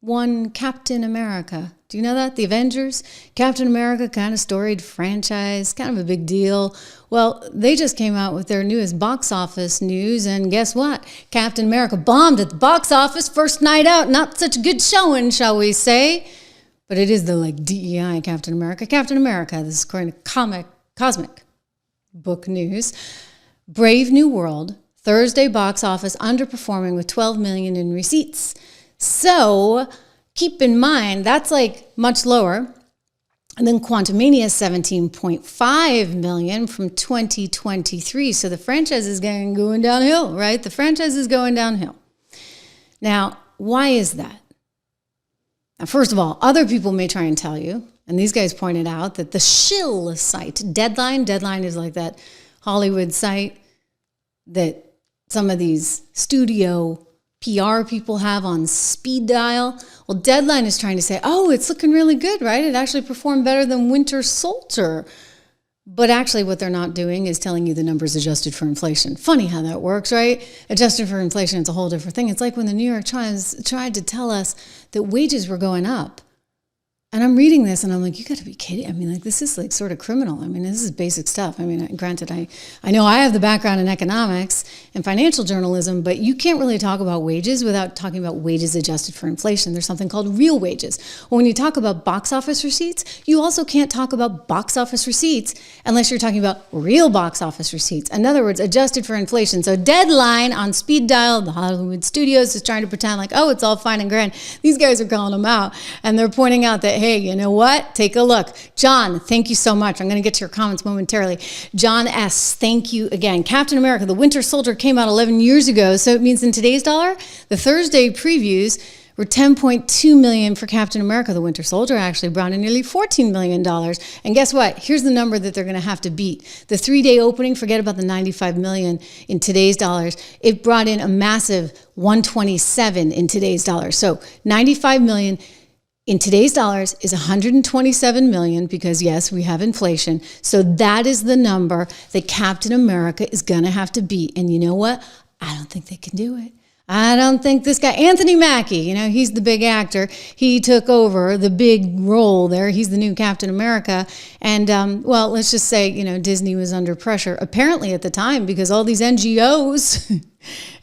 won Captain America. Do you know that? The Avengers? Captain America, kind of storied franchise, kind of a big deal. Well, they just came out with their newest box office news, and guess what? Captain America bombed at the box office first night out. Not such a good showing, shall we say. But it is the DEI Captain America. Captain America, this is according to Cosmic Book News. Brave New World, Thursday box office underperforming with 12 million in receipts. So keep in mind, that's much lower. And then Quantumania, 17.5 million from 2023. So the franchise is going downhill, right? The franchise is going downhill. Now, why is that? Now, first of all, other people may try and tell you, and these guys pointed out that the shill site, Deadline is like that Hollywood site that some of these studio PR people have on speed dial. Well, Deadline is trying to say, oh, it's looking really good, right? It actually performed better than Winter Soldier. But actually what they're not doing is telling you the numbers adjusted for inflation. Funny how that works, right? Adjusted for inflation, it's a whole different thing. It's like when the New York Times tried to tell us that wages were going up. And I'm reading this and I'm like, you got to be kidding. I mean, this is sort of criminal. I mean, this is basic stuff. I mean, granted, I know I have the background in economics and financial journalism, but you can't really talk about wages without talking about wages adjusted for inflation. There's something called real wages. When you talk about box office receipts, you also can't talk about box office receipts unless you're talking about real box office receipts. In other words, adjusted for inflation. So Deadline on speed dial, the Hollywood studios is trying to pretend oh, it's all fine and grand. These guys are calling them out and they're pointing out that, hey, you know what? Take a look. John, thank you so much. I'm going to get to your comments momentarily. John S., thank you again. Captain America, the Winter Soldier came out 11 years ago, so it means in today's dollar, the Thursday previews were $10.2 million for Captain America, the Winter Soldier, actually brought in nearly $14 million. And guess what? Here's the number that they're going to have to beat. The 3-day opening, forget about the $95 million in today's dollars. It brought in a massive $127 in today's dollars. So $95 million in today's dollars is $127 million because, yes, we have inflation. So that is the number that Captain America is going to have to beat. And you know what? I don't think they can do it. I don't think this guy, Anthony Mackie, he's the big actor. He took over the big role there. He's the new Captain America. And, well, let's just say, Disney was under pressure, apparently at the time, because all these NGOs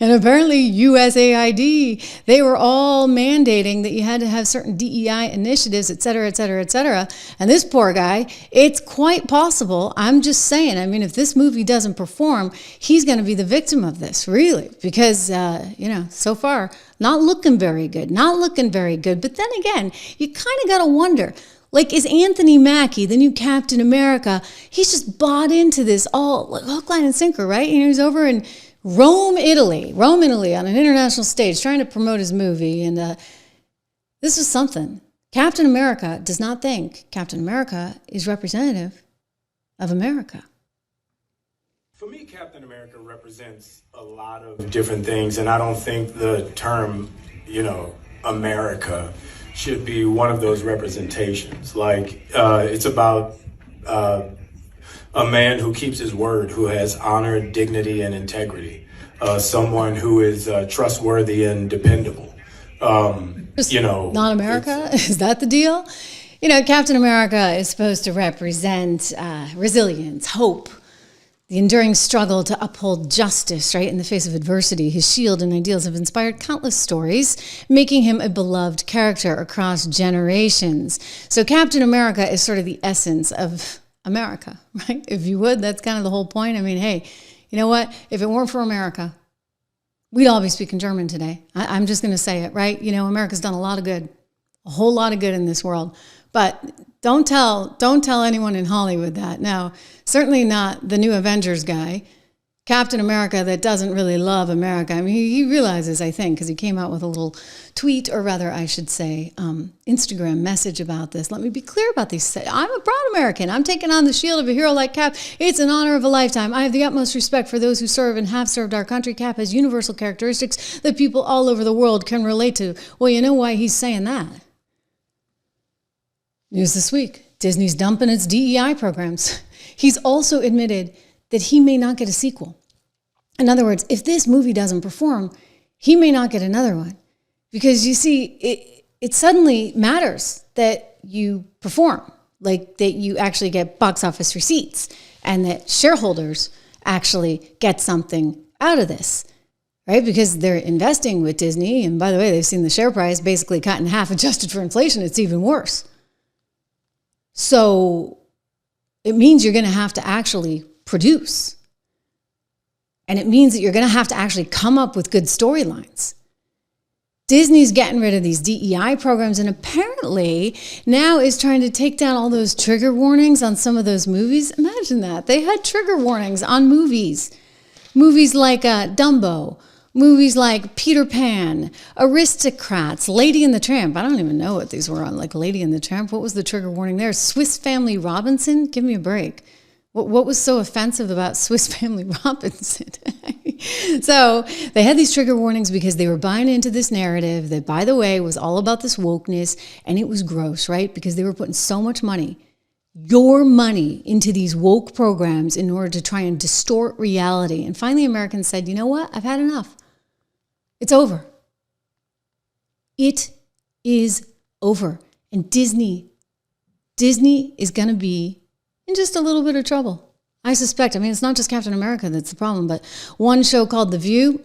and apparently USAID, they were all mandating that you had to have certain DEI initiatives, et cetera, et cetera, et cetera. And this poor guy, it's quite possible, I'm just saying, if this movie doesn't perform, he's going to be the victim of this, really, because, so far, not looking very good. But then again, you kind of got to wonder, is Anthony Mackie, the new Captain America, he's just bought into this all hook, line, and sinker, right? He's over in Rome, Italy, on an international stage trying to promote his movie. And this is something. Captain America does not think Captain America is representative of America. For me, Captain America represents a lot of different things, and I don't think the term, America should be one of those representations. It's about a man who keeps his word, who has honor, dignity, and integrity. Someone who is trustworthy and dependable. Not America? Is that the deal? Captain America is supposed to represent resilience, hope, the enduring struggle to uphold justice, right, in the face of adversity. His shield and ideals have inspired countless stories, making him a beloved character across generations. So Captain America is sort of the essence of America, right? If you would, that's kind of the whole point. Hey, you know what? If it weren't for America, we'd all be speaking German today. I'm just going to say it, right? America's done a lot of good, a whole lot of good in this world. But don't tell anyone in Hollywood that. No, certainly not the new Avengers guy, Captain America, that doesn't really love America. He realizes, I think, because he came out with a little tweet, or rather, I should say, Instagram message about this. Let me be clear about these. I'm a proud American. I'm taking on the shield of a hero like Cap. It's an honor of a lifetime. I have the utmost respect for those who serve and have served our country. Cap has universal characteristics that people all over the world can relate to. Well, you know why he's saying that? News this week. Disney's dumping its DEI programs. He's also admitted that he may not get a sequel. In other words, if this movie doesn't perform, he may not get another one. Because you see, it suddenly matters that you perform, like that you actually get box office receipts and that shareholders actually get something out of this, right? Because they're investing with Disney. And by the way, they've seen the share price basically cut in half, adjusted for inflation. It's even worse. So it means you're going to have to actually produce. And it means that you're going to have to actually come up with good storylines. Disney's getting rid of these DEI programs and apparently now is trying to take down all those trigger warnings on some of those movies. Imagine that. They had trigger warnings on movies. Movies like Dumbo, movies like Peter Pan, Aristocrats, Lady and the Tramp. I don't even know what these were on, like Lady and the Tramp. What was the trigger warning there? Swiss Family Robinson? Give me a break. What was so offensive about Swiss Family Robinson? So they had these trigger warnings because they were buying into this narrative that, by the way, was all about this wokeness, and it was gross, right? Because they were putting so much money, your money, into these woke programs in order to try and distort reality. And finally, Americans said, you know what? I've had enough. It's over. It is over. And Disney is going to be in just a little bit of trouble. I suspect. I mean, it's not just Captain America that's the problem, but one show called The View,